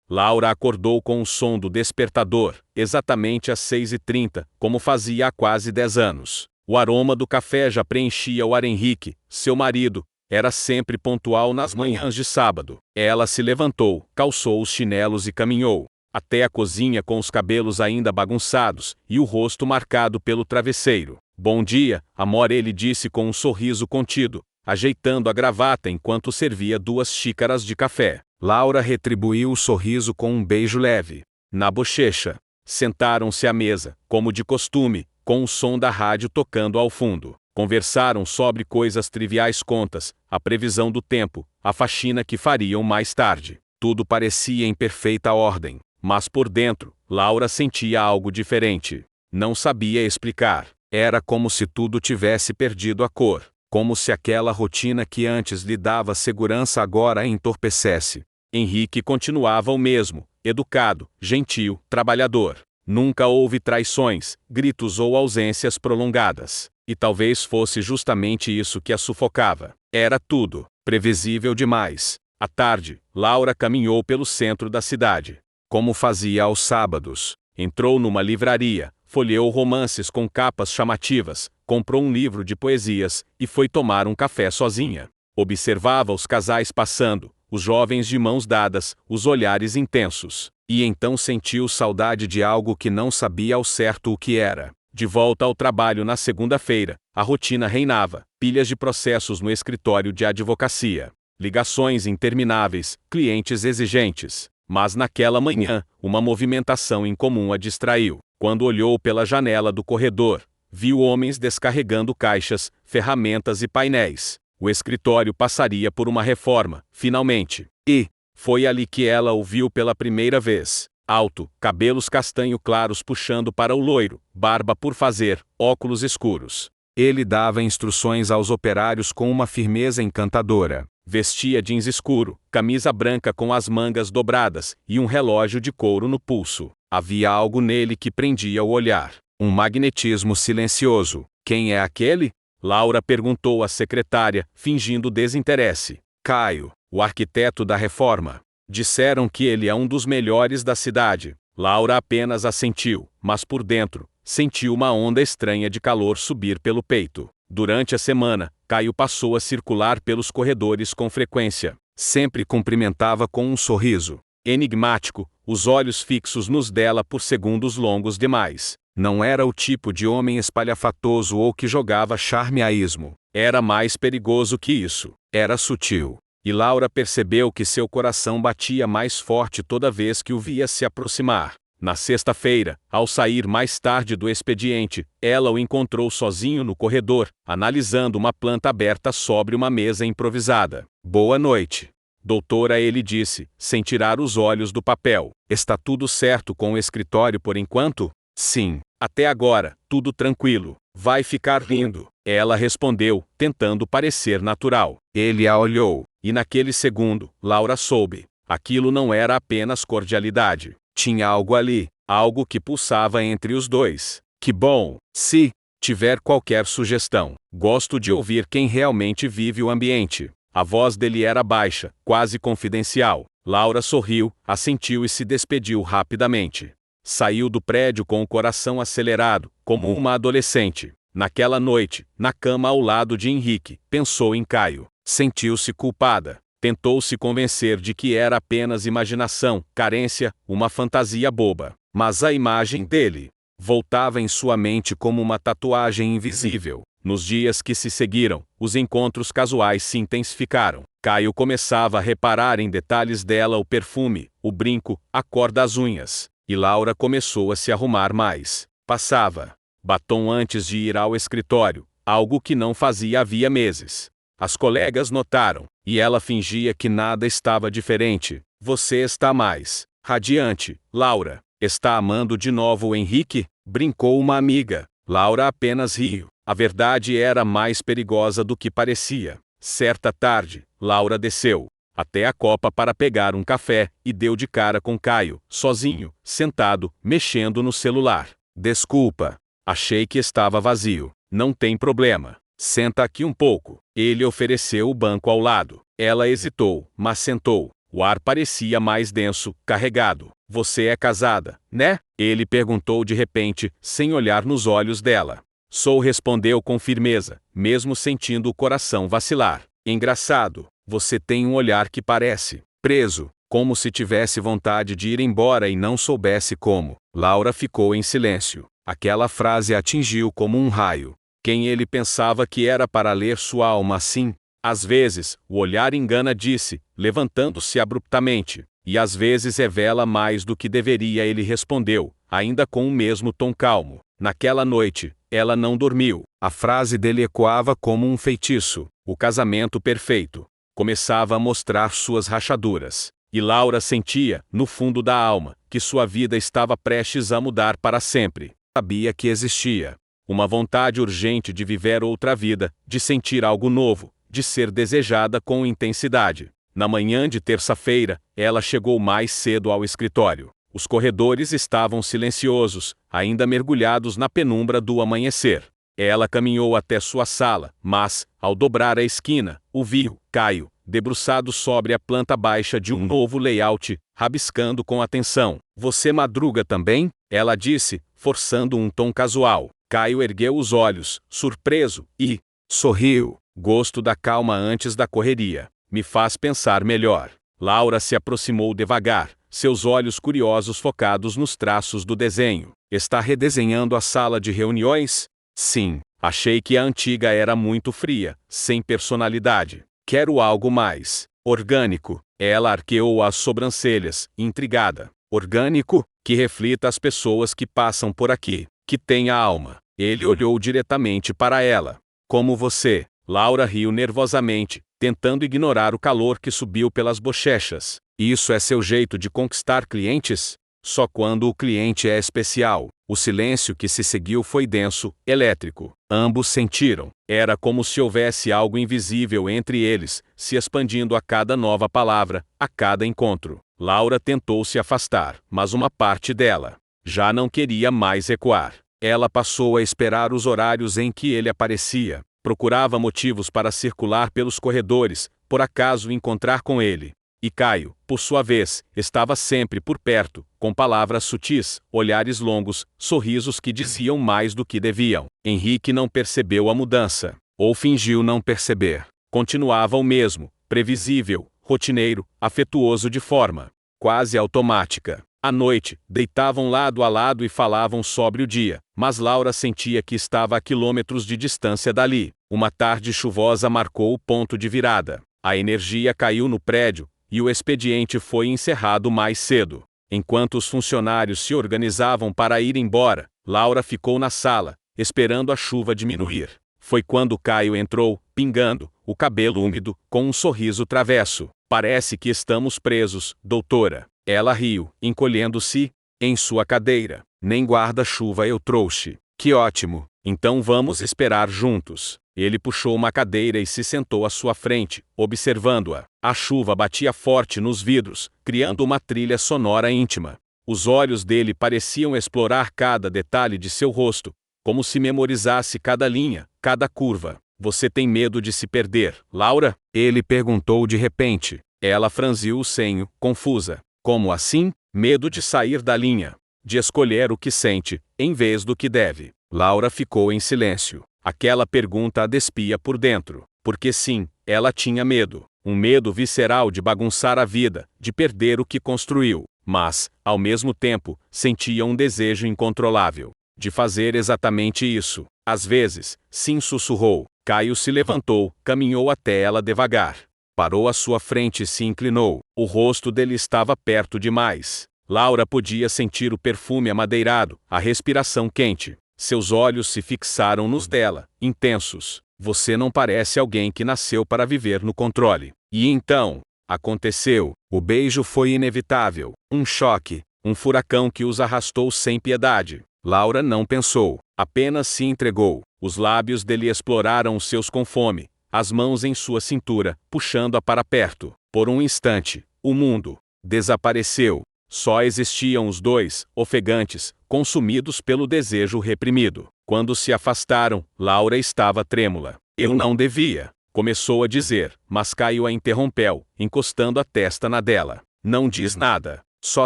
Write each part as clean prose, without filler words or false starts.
Laura acordou com o som do despertador, exatamente às 6h30, como fazia há quase 10 anos. O aroma do café já preenchia o ar. Henrique, seu marido, era sempre pontual nas manhãs de sábado. Ela se levantou, calçou os chinelos e caminhou até a cozinha com os cabelos ainda bagunçados e o rosto marcado pelo travesseiro. Bom dia, amor, ele disse com um sorriso contido, ajeitando a gravata enquanto servia 2 xícaras de café. Laura retribuiu o sorriso com um beijo leve na bochecha. Sentaram-se à mesa, como de costume, com o som da rádio tocando ao fundo. Conversaram sobre coisas triviais, contas, a previsão do tempo, a faxina que fariam mais tarde. Tudo parecia em perfeita ordem, mas por dentro, Laura sentia algo diferente. Não sabia explicar. Era como se tudo tivesse perdido a cor. Como se aquela rotina que antes lhe dava segurança agora a entorpecesse. Henrique continuava o mesmo, educado, gentil, trabalhador. Nunca houve traições, gritos ou ausências prolongadas. E talvez fosse justamente isso que a sufocava. Era tudo previsível demais. À tarde, Laura caminhou pelo centro da cidade, como fazia aos sábados. Entrou numa livraria, folheou romances com capas chamativas, comprou um livro de poesias e foi tomar um café sozinha. Observava os casais passando, os jovens de mãos dadas, os olhares intensos. E então sentiu saudade de algo que não sabia ao certo o que era. De volta ao trabalho na segunda-feira, a rotina reinava, pilhas de processos no escritório de advocacia, ligações intermináveis, clientes exigentes. Mas naquela manhã, uma movimentação incomum a distraiu. Quando olhou pela janela do corredor, viu homens descarregando caixas, ferramentas e painéis. O escritório passaria por uma reforma, finalmente. E foi ali que ela o viu pela primeira vez. Alto, cabelos castanho claros puxando para o loiro, barba por fazer, óculos escuros. Ele dava instruções aos operários com uma firmeza encantadora. Vestia jeans escuro, camisa branca com as mangas dobradas e um relógio de couro no pulso. Havia algo nele que prendia o olhar. Um magnetismo silencioso. Quem é aquele? Laura perguntou à secretária, fingindo desinteresse. Caio, o arquiteto da reforma. Disseram que ele é um dos melhores da cidade. Laura apenas assentiu, mas por dentro, sentiu uma onda estranha de calor subir pelo peito. Durante a semana, Caio passou a circular pelos corredores com frequência. Sempre cumprimentava com um sorriso enigmático, os olhos fixos nos dela por segundos longos demais. Não era o tipo de homem espalhafatoso ou que jogava charme a esmo. Era mais perigoso que isso. Era sutil. E Laura percebeu que seu coração batia mais forte toda vez que o via se aproximar. Na sexta-feira, ao sair mais tarde do expediente, ela o encontrou sozinho no corredor, analisando uma planta aberta sobre uma mesa improvisada. Boa noite, doutora, ele disse, sem tirar os olhos do papel. Está tudo certo com o escritório por enquanto? Sim, até agora, tudo tranquilo. Vai ficar lindo. Ela respondeu, tentando parecer natural. Ele a olhou, e naquele segundo, Laura soube. Aquilo não era apenas cordialidade. Tinha algo ali, algo que pulsava entre os dois. Que bom! Se tiver qualquer sugestão, gosto de ouvir quem realmente vive o ambiente. A voz dele era baixa, quase confidencial. Laura sorriu, assentiu e se despediu rapidamente. Saiu do prédio com o coração acelerado, como uma adolescente. Naquela noite, na cama ao lado de Henrique, pensou em Caio. Sentiu-se culpada. Tentou se convencer de que era apenas imaginação, carência, uma fantasia boba. Mas a imagem dele voltava em sua mente como uma tatuagem invisível. Nos dias que se seguiram, os encontros casuais se intensificaram. Caio começava a reparar em detalhes dela: o perfume, o brinco, a cor das unhas. E Laura começou a se arrumar mais. Passava batom antes de ir ao escritório, algo que não fazia havia meses. As colegas notaram, e ela fingia que nada estava diferente. Você está mais radiante, Laura. Está amando de novo o Henrique? Brincou uma amiga. Laura apenas riu. A verdade era mais perigosa do que parecia. Certa tarde, Laura desceu até a copa para pegar um café e deu de cara com Caio, sozinho, sentado, mexendo no celular. Desculpa, achei que estava vazio. Não tem problema. Senta aqui um pouco. Ele ofereceu o banco ao lado. Ela hesitou, mas sentou. O ar parecia mais denso, carregado. Você é casada, né? Ele perguntou de repente, sem olhar nos olhos dela. Sou, respondeu com firmeza, mesmo sentindo o coração vacilar. Engraçado, você tem um olhar que parece preso, como se tivesse vontade de ir embora e não soubesse como. Laura ficou em silêncio. Aquela frase a atingiu como um raio. Quem ele pensava que era para ler sua alma assim? Às vezes, o olhar engana, disse, levantando-se abruptamente. E às vezes revela mais do que deveria, ele respondeu, ainda com o mesmo tom calmo. Naquela noite, ela não dormiu. A frase dele ecoava como um feitiço. O casamento perfeito começava a mostrar suas rachaduras. E Laura sentia, no fundo da alma, que sua vida estava prestes a mudar para sempre. Sabia que existia uma vontade urgente de viver outra vida, de sentir algo novo, de ser desejada com intensidade. Na manhã de terça-feira, ela chegou mais cedo ao escritório. Os corredores estavam silenciosos, ainda mergulhados na penumbra do amanhecer. Ela caminhou até sua sala, mas, ao dobrar a esquina, viu Caio, debruçado sobre a planta baixa de um novo layout, rabiscando com atenção. Você madruga também? Ela disse, forçando um tom casual. Caio ergueu os olhos, surpreso, e sorriu. Gosto da calma antes da correria. Me faz pensar melhor. Laura se aproximou devagar, seus olhos curiosos focados nos traços do desenho. Está redesenhando a sala de reuniões? Sim. Achei que a antiga era muito fria, sem personalidade. Quero algo mais orgânico. Ela arqueou as sobrancelhas, intrigada. Orgânico? Que reflita as pessoas que passam por aqui, que tenha alma. Ele olhou diretamente para ela. Como você. Laura riu nervosamente, tentando ignorar o calor que subiu pelas bochechas. Isso é seu jeito de conquistar clientes? Só quando o cliente é especial. O silêncio que se seguiu foi denso, elétrico. Ambos sentiram. Era como se houvesse algo invisível entre eles, se expandindo a cada nova palavra, a cada encontro. Laura tentou se afastar, mas uma parte dela já não queria mais recuar. Ela passou a esperar os horários em que ele aparecia. Procurava motivos para circular pelos corredores, por acaso encontrar com ele. E Caio, por sua vez, estava sempre por perto, com palavras sutis, olhares longos, sorrisos que diziam mais do que deviam. Henrique não percebeu a mudança, ou fingiu não perceber. Continuava o mesmo, previsível, rotineiro, afetuoso de forma quase automática. À noite, deitavam lado a lado e falavam sobre o dia, mas Laura sentia que estava a quilômetros de distância dali. Uma tarde chuvosa marcou o ponto de virada. A energia caiu no prédio, e o expediente foi encerrado mais cedo. Enquanto os funcionários se organizavam para ir embora, Laura ficou na sala, esperando a chuva diminuir. Foi quando Caio entrou, pingando, o cabelo úmido, com um sorriso travesso. Parece que estamos presos, doutora. Ela riu, encolhendo-se em sua cadeira. Nem guarda-chuva eu trouxe. Que ótimo. Então vamos esperar juntos. Ele puxou uma cadeira e se sentou à sua frente, observando-a. A chuva batia forte nos vidros, criando uma trilha sonora íntima. Os olhos dele pareciam explorar cada detalhe de seu rosto, como se memorizasse cada linha, cada curva. Você tem medo de se perder, Laura? Ele perguntou de repente. Ela franziu o senho, confusa. Como assim? Medo de sair da linha. De escolher o que sente, em vez do que deve. Laura ficou em silêncio. Aquela pergunta a despia por dentro. Porque sim, ela tinha medo. Um medo visceral de bagunçar a vida, de perder o que construiu. Mas, ao mesmo tempo, sentia um desejo incontrolável de fazer exatamente isso. Às vezes, sim, sussurrou. Caio se levantou, caminhou até ela devagar. Parou à sua frente e se inclinou. O rosto dele estava perto demais. Laura podia sentir o perfume amadeirado, a respiração quente. Seus olhos se fixaram nos dela, intensos. Você não parece alguém que nasceu para viver no controle. E então, aconteceu. O beijo foi inevitável. Um choque, um furacão que os arrastou sem piedade. Laura não pensou, apenas se entregou. Os lábios dele exploraram os seus com fome, as mãos em sua cintura, puxando-a para perto. Por um instante, o mundo desapareceu. Só existiam os dois, ofegantes, consumidos pelo desejo reprimido. Quando se afastaram, Laura estava trêmula. Eu não devia Começou a dizer, mas Caio a interrompeu, encostando a testa na dela. Não diz nada, só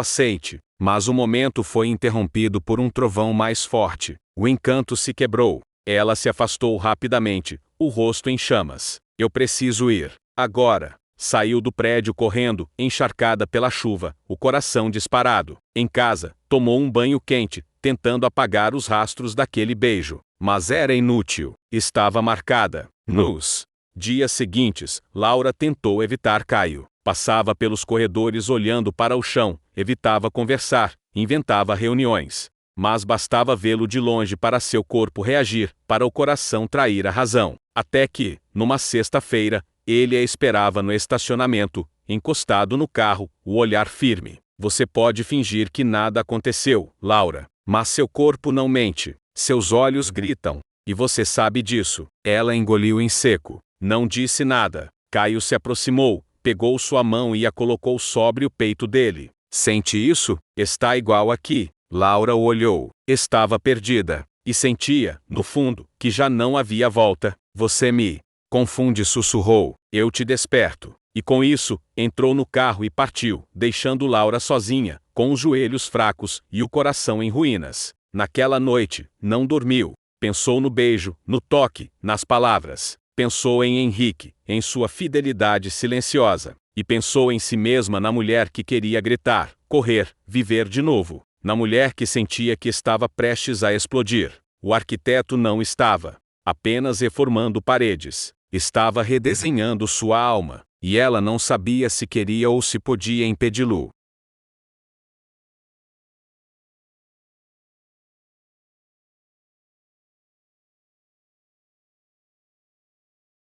aceite. Mas o momento foi interrompido por um trovão mais forte. O encanto se quebrou. Ela se afastou rapidamente, o rosto em chamas. Eu preciso ir. Agora. Saiu do prédio correndo, encharcada pela chuva, o coração disparado. Em casa, tomou um banho quente, tentando apagar os rastros daquele beijo. Mas era inútil. Estava marcada. Nos dias seguintes, Laura tentou evitar Caio. Passava pelos corredores olhando para o chão, evitava conversar, inventava reuniões. Mas bastava vê-lo de longe para seu corpo reagir, para o coração trair a razão. Até que, numa sexta-feira, ele a esperava no estacionamento, encostado no carro, o olhar firme. Você pode fingir que nada aconteceu, Laura, mas seu corpo não mente. Seus olhos gritam. E você sabe disso. Ela engoliu em seco. Não disse nada. Caio se aproximou, pegou sua mão e a colocou sobre o peito dele. Sente isso? Está igual aqui. Laura o olhou. Estava perdida. E sentia, no fundo, que já não havia volta. Você me confunde, sussurrou. Eu te desperto. E com isso, entrou no carro e partiu, deixando Laura sozinha, com os joelhos fracos e o coração em ruínas. Naquela noite, não dormiu. Pensou no beijo, no toque, nas palavras. Pensou em Henrique, em sua fidelidade silenciosa. E pensou em si mesma, na mulher que queria gritar, correr, viver de novo. Na mulher que sentia que estava prestes a explodir. O arquiteto não estava apenas reformando paredes. Estava redesenhando sua alma. E ela não sabia se queria ou se podia impedi-lo.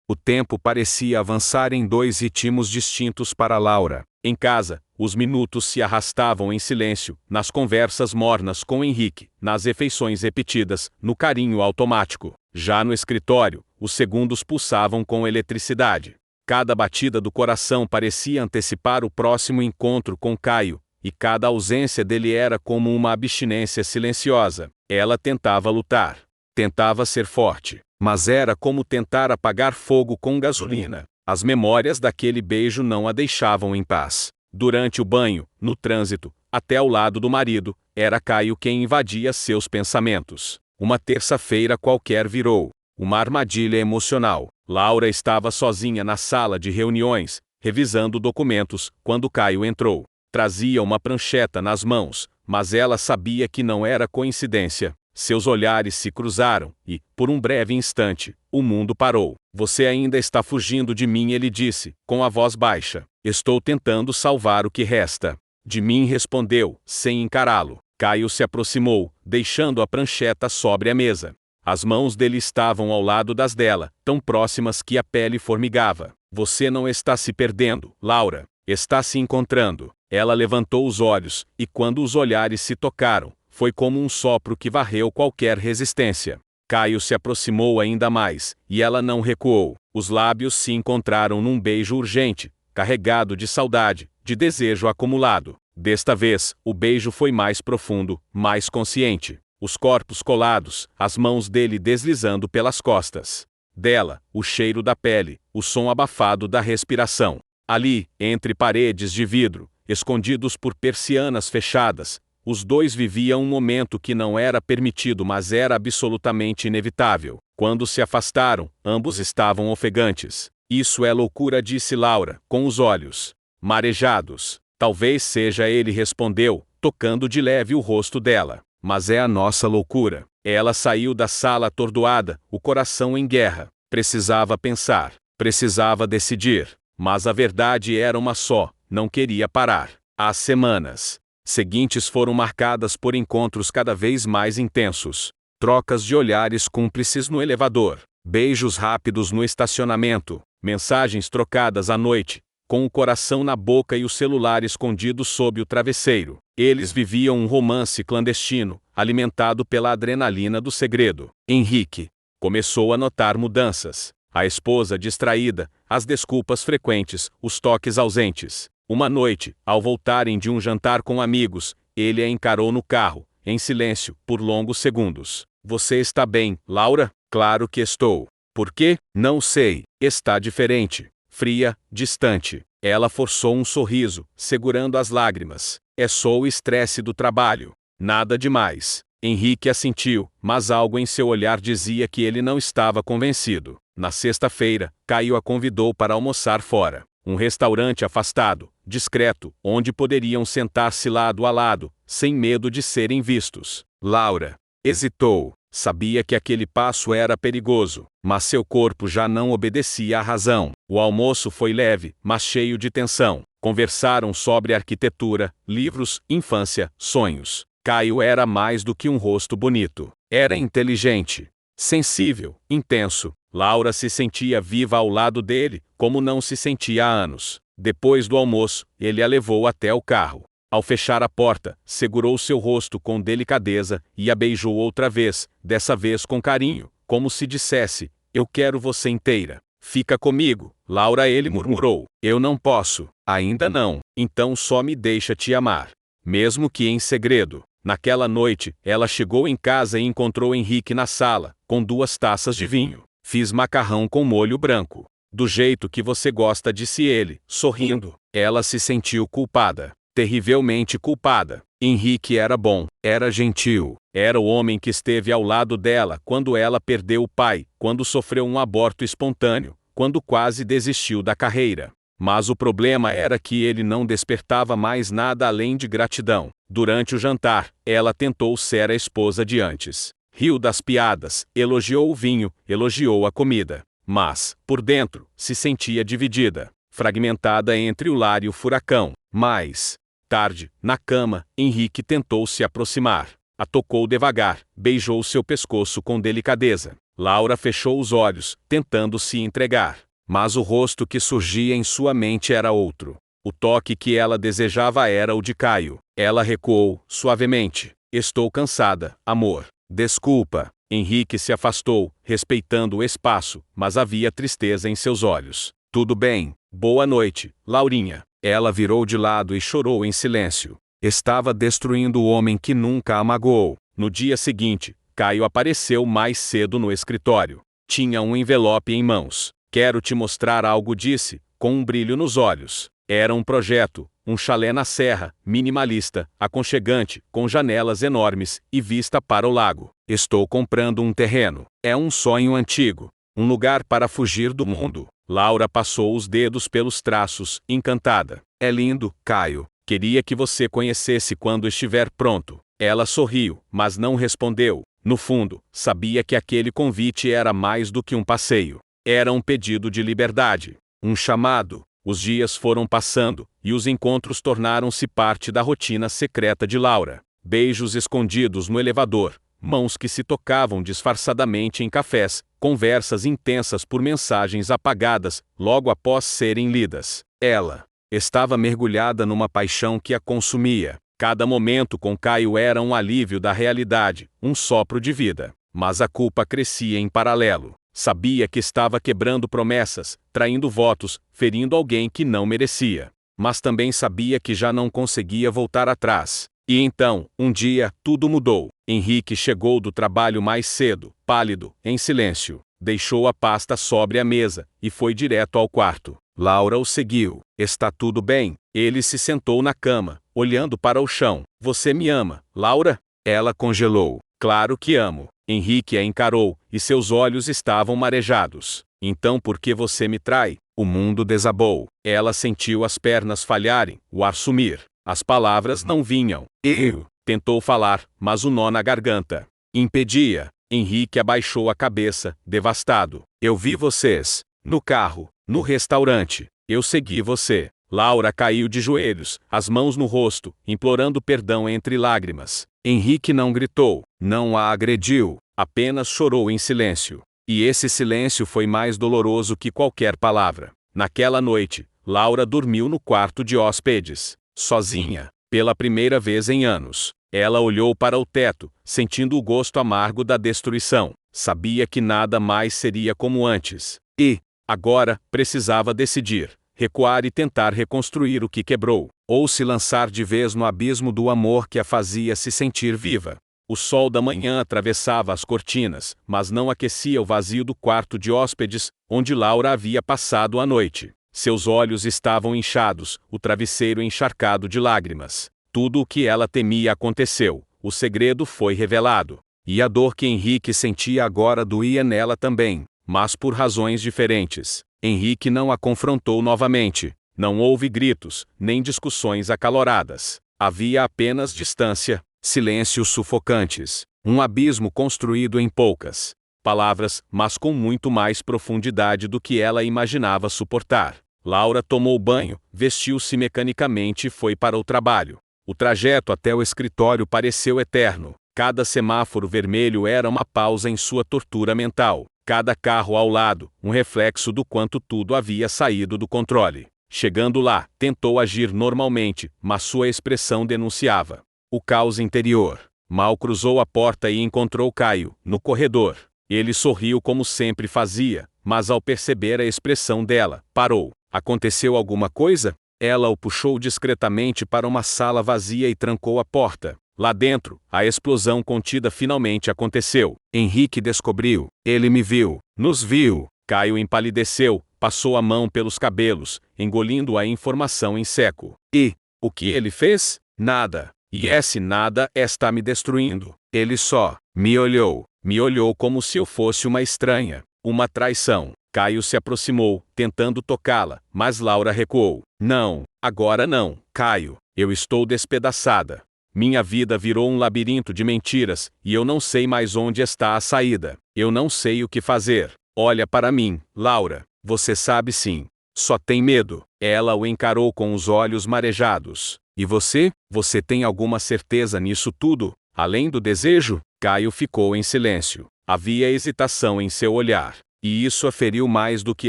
O tempo parecia avançar em 2 ritmos distintos para Laura. Em casa, os minutos se arrastavam em silêncio, nas conversas mornas com Henrique, nas refeições repetidas, no carinho automático. Já no escritório, os segundos pulsavam com eletricidade. Cada batida do coração parecia antecipar o próximo encontro com Caio, e cada ausência dele era como uma abstinência silenciosa. Ela tentava lutar. Tentava ser forte. Mas era como tentar apagar fogo com gasolina. As memórias daquele beijo não a deixavam em paz. Durante o banho, no trânsito, até ao lado do marido, era Caio quem invadia seus pensamentos. Uma terça-feira qualquer virou uma armadilha emocional. Laura estava sozinha na sala de reuniões, revisando documentos, quando Caio entrou. Trazia uma prancheta nas mãos, mas ela sabia que não era coincidência. Seus olhares se cruzaram, e, por um breve instante, o mundo parou. Você ainda está fugindo de mim, ele disse, com a voz baixa. Estou tentando salvar o que resta. De mim, respondeu, sem encará-lo. Caio se aproximou, deixando a prancheta sobre a mesa. As mãos dele estavam ao lado das dela, tão próximas que a pele formigava. Você não está se perdendo, Laura. Está se encontrando. Ela levantou os olhos, e quando os olhares se tocaram, foi como um sopro que varreu qualquer resistência. Caio se aproximou ainda mais, e ela não recuou. Os lábios se encontraram num beijo urgente, carregado de saudade, de desejo acumulado. Desta vez, o beijo foi mais profundo, mais consciente. Os corpos colados, as mãos dele deslizando pelas costas dela, o cheiro da pele, o som abafado da respiração. Ali, entre paredes de vidro, escondidos por persianas fechadas, os dois viviam um momento que não era permitido, mas era absolutamente inevitável. Quando se afastaram, ambos estavam ofegantes. Isso é loucura, disse Laura, com os olhos marejados. Talvez seja, ele respondeu, tocando de leve o rosto dela. Mas é a nossa loucura. Ela saiu da sala atordoada, o coração em guerra. Precisava pensar, precisava decidir. Mas a verdade era uma só, não queria parar. As semanas seguintes foram marcadas por encontros cada vez mais intensos. Trocas de olhares cúmplices no elevador. Beijos rápidos no estacionamento. Mensagens trocadas à noite, com o coração na boca e o celular escondido sob o travesseiro. Eles viviam um romance clandestino, alimentado pela adrenalina do segredo. Henrique começou a notar mudanças. A esposa distraída, as desculpas frequentes, os toques ausentes. Uma noite, ao voltarem de um jantar com amigos, ele a encarou no carro, em silêncio, por longos segundos. Você está bem, Laura? Claro que estou. Por quê? Não sei. Está diferente. Fria, distante. Ela forçou um sorriso, segurando as lágrimas. É só o estresse do trabalho. Nada demais. Henrique assentiu, mas algo em seu olhar dizia que ele não estava convencido. Na sexta-feira, Caio a convidou para almoçar fora. Um restaurante afastado, discreto, onde poderiam sentar-se lado a lado, sem medo de serem vistos. Laura hesitou. Sabia que aquele passo era perigoso, mas seu corpo já não obedecia à razão. O almoço foi leve, mas cheio de tensão. Conversaram sobre arquitetura, livros, infância, sonhos. Caio era mais do que um rosto bonito. Era inteligente, sensível, intenso. Laura se sentia viva ao lado dele, como não se sentia há anos. Depois do almoço, ele a levou até o carro. Ao fechar a porta, segurou seu rosto com delicadeza e a beijou outra vez, dessa vez com carinho, como se dissesse: "Eu quero você inteira. Fica comigo." Laura, ele murmurou. "Eu não posso." "Ainda não. Então só me deixa te amar." Mesmo que em segredo. Naquela noite, ela chegou em casa e encontrou Henrique na sala, com 2 taças de vinho. "Fiz macarrão com molho branco. Do jeito que você gosta", disse ele, sorrindo. Ela se sentiu culpada. Terrivelmente culpada. Henrique era bom, era gentil, era o homem que esteve ao lado dela quando ela perdeu o pai, quando sofreu um aborto espontâneo, quando quase desistiu da carreira. Mas o problema era que ele não despertava mais nada além de gratidão. Durante o jantar, ela tentou ser a esposa de antes. Riu das piadas, elogiou o vinho, elogiou a comida. Mas, por dentro, se sentia dividida, fragmentada entre o lar e o furacão. Mais tarde, na cama, Henrique tentou se aproximar. A tocou devagar, beijou seu pescoço com delicadeza. Laura fechou os olhos, tentando se entregar. Mas o rosto que surgia em sua mente era outro. O toque que ela desejava era o de Caio. Ela recuou, suavemente. "Estou cansada, amor." "Desculpa." Henrique se afastou, respeitando o espaço, mas havia tristeza em seus olhos. "Tudo bem. Boa noite, Laurinha." Ela virou de lado e chorou em silêncio. Estava destruindo o homem que nunca a magoou. No dia seguinte, Caio apareceu mais cedo no escritório. Tinha um envelope em mãos. "Quero te mostrar algo", disse, com um brilho nos olhos. Era um projeto, um chalé na serra, minimalista, aconchegante, com janelas enormes e vista para o lago. "Estou comprando um terreno. É um sonho antigo. Um lugar para fugir do mundo." Laura passou os dedos pelos traços, encantada. "É lindo, Caio. Queria que você conhecesse quando estiver pronto." Ela sorriu, mas não respondeu. No fundo, sabia que aquele convite era mais do que um passeio. Era um pedido de liberdade. Um chamado. Os dias foram passando, e os encontros tornaram-se parte da rotina secreta de Laura. Beijos escondidos no elevador, mãos que se tocavam disfarçadamente em cafés, conversas intensas por mensagens apagadas, logo após serem lidas. Ela estava mergulhada numa paixão que a consumia. Cada momento com Caio era um alívio da realidade, um sopro de vida. Mas a culpa crescia em paralelo. Sabia que estava quebrando promessas, traindo votos, ferindo alguém que não merecia. Mas também sabia que já não conseguia voltar atrás. E então, um dia, tudo mudou. Henrique chegou do trabalho mais cedo, pálido, em silêncio. Deixou a pasta sobre a mesa e foi direto ao quarto. Laura o seguiu. "Está tudo bem?" Ele se sentou na cama, olhando para o chão. "Você me ama, Laura?" Ela congelou. "Claro que amo." Henrique a encarou, e seus olhos estavam marejados. "Então por que você me trai?" O mundo desabou. Ela sentiu as pernas falharem, o ar sumir. As palavras não vinham. "Eu." Tentou falar, mas o nó na garganta impedia. Henrique abaixou a cabeça, devastado. "Eu vi vocês. No carro, no restaurante. Eu segui você." Laura caiu de joelhos, as mãos no rosto, implorando perdão entre lágrimas. Henrique não gritou, não a agrediu, apenas chorou em silêncio. E esse silêncio foi mais doloroso que qualquer palavra. Naquela noite, Laura dormiu no quarto de hóspedes, sozinha, pela primeira vez em anos. Ela olhou para o teto, sentindo o gosto amargo da destruição. Sabia que nada mais seria como antes. E, agora, precisava decidir. Recuar e tentar reconstruir o que quebrou, ou se lançar de vez no abismo do amor que a fazia se sentir viva. O sol da manhã atravessava as cortinas, mas não aquecia o vazio do quarto de hóspedes, onde Laura havia passado a noite. Seus olhos estavam inchados, o travesseiro encharcado de lágrimas. Tudo o que ela temia aconteceu, o segredo foi revelado. E a dor que Henrique sentia agora doía nela também, mas por razões diferentes. Henrique não a confrontou novamente. Não houve gritos, nem discussões acaloradas. Havia apenas distância, silêncios sufocantes. Um abismo construído em poucas palavras, mas com muito mais profundidade do que ela imaginava suportar. Laura tomou banho, vestiu-se mecanicamente e foi para o trabalho. O trajeto até o escritório pareceu eterno. Cada semáforo vermelho era uma pausa em sua tortura mental. Cada carro ao lado, um reflexo do quanto tudo havia saído do controle. Chegando lá, tentou agir normalmente, mas sua expressão denunciava o caos interior. Mal cruzou a porta e encontrou Caio, no corredor. Ele sorriu como sempre fazia, mas ao perceber a expressão dela, parou. Aconteceu alguma coisa? Ela o puxou discretamente para uma sala vazia e trancou a porta. Lá dentro, a explosão contida finalmente aconteceu. Henrique descobriu. Ele me viu. Nos viu. Caio empalideceu, passou a mão pelos cabelos, engolindo a informação em seco. E o que ele fez? Nada. E esse nada está me destruindo. Ele só me olhou como se eu fosse uma estranha, uma traição. Caio se aproximou, tentando tocá-la, mas Laura recuou. Não, agora não, Caio. Eu estou despedaçada. Minha vida virou um labirinto de mentiras, e eu não sei mais onde está a saída. Eu não sei o que fazer. Olha para mim, Laura. Você sabe sim. Só tem medo. Ela o encarou com os olhos marejados. E você? Você tem alguma certeza nisso tudo? Além do desejo? Caio ficou em silêncio. Havia hesitação em seu olhar. E isso a feriu mais do que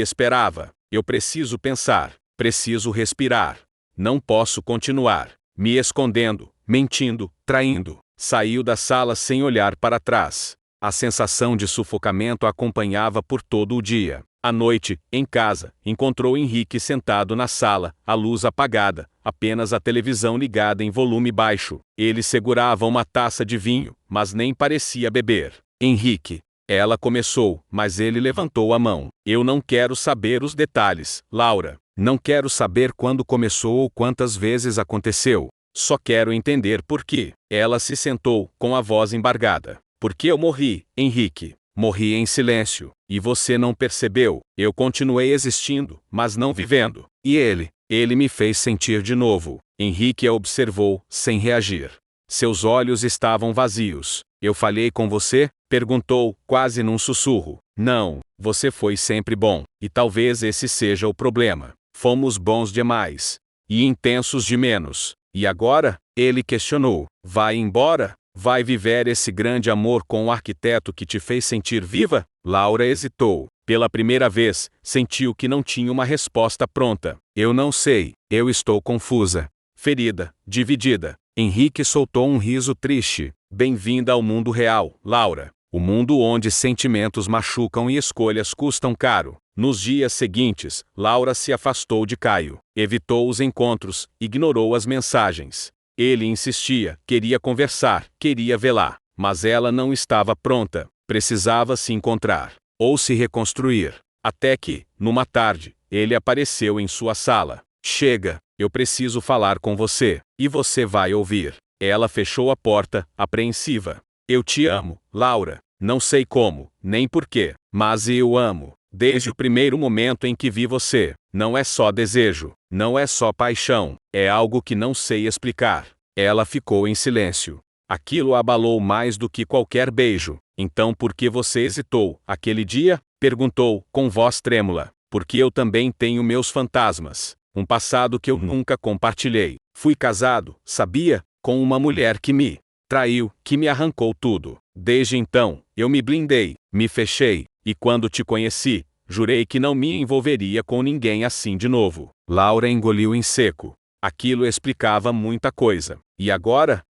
esperava. Eu preciso pensar. Preciso respirar. Não posso continuar me escondendo, mentindo, traindo. Saiu da sala sem olhar para trás. A sensação de sufocamento a acompanhava por todo o dia. À noite, em casa, encontrou Henrique sentado na sala, a luz apagada, apenas a televisão ligada em volume baixo. Ele segurava uma taça de vinho, mas nem parecia beber. Henrique. Ela começou, mas ele levantou a mão. Eu não quero saber os detalhes, Laura. Não quero saber quando começou ou quantas vezes aconteceu. Só quero entender por quê. Ela se sentou, com a voz embargada. Porque eu morri, Henrique. Morri em silêncio. E você não percebeu. Eu continuei existindo, mas não vivendo. E ele me fez sentir de novo. Henrique a observou, sem reagir. Seus olhos estavam vazios. Eu falhei com você? Perguntou, quase num sussurro. Não, você foi sempre bom. E talvez esse seja o problema. Fomos bons demais. E intensos de menos. E agora? Ele questionou. Vai embora? Vai viver esse grande amor com o arquiteto que te fez sentir viva? Laura hesitou. Pela primeira vez, sentiu que não tinha uma resposta pronta. Eu não sei. Eu estou confusa. Ferida, dividida. Henrique soltou um riso triste. Bem-vinda ao mundo real, Laura. O mundo onde sentimentos machucam e escolhas custam caro. Nos dias seguintes, Laura se afastou de Caio. Evitou os encontros, ignorou as mensagens. Ele insistia, queria conversar, queria vê-la. Mas ela não estava pronta. Precisava se encontrar. Ou se reconstruir. Até que, numa tarde, ele apareceu em sua sala. Chega, eu preciso falar com você. E você vai ouvir. Ela fechou a porta, apreensiva. Eu te amo, Laura. Não sei como, nem porquê, mas eu amo. Desde o primeiro momento em que vi você. Não é só desejo, não é só paixão, é algo que não sei explicar. Ela ficou em silêncio. Aquilo a abalou mais do que qualquer beijo. Então por que você hesitou, aquele dia? Perguntou, com voz trêmula. Porque eu também tenho meus fantasmas. Um passado que eu nunca compartilhei. Fui casado, sabia? Com uma mulher que me traiu, que me arrancou tudo. Desde então, eu me blindei, me fechei, e quando te conheci, jurei que não me envolveria com ninguém assim de novo. Laura engoliu em seco. Aquilo explicava muita coisa. E agora,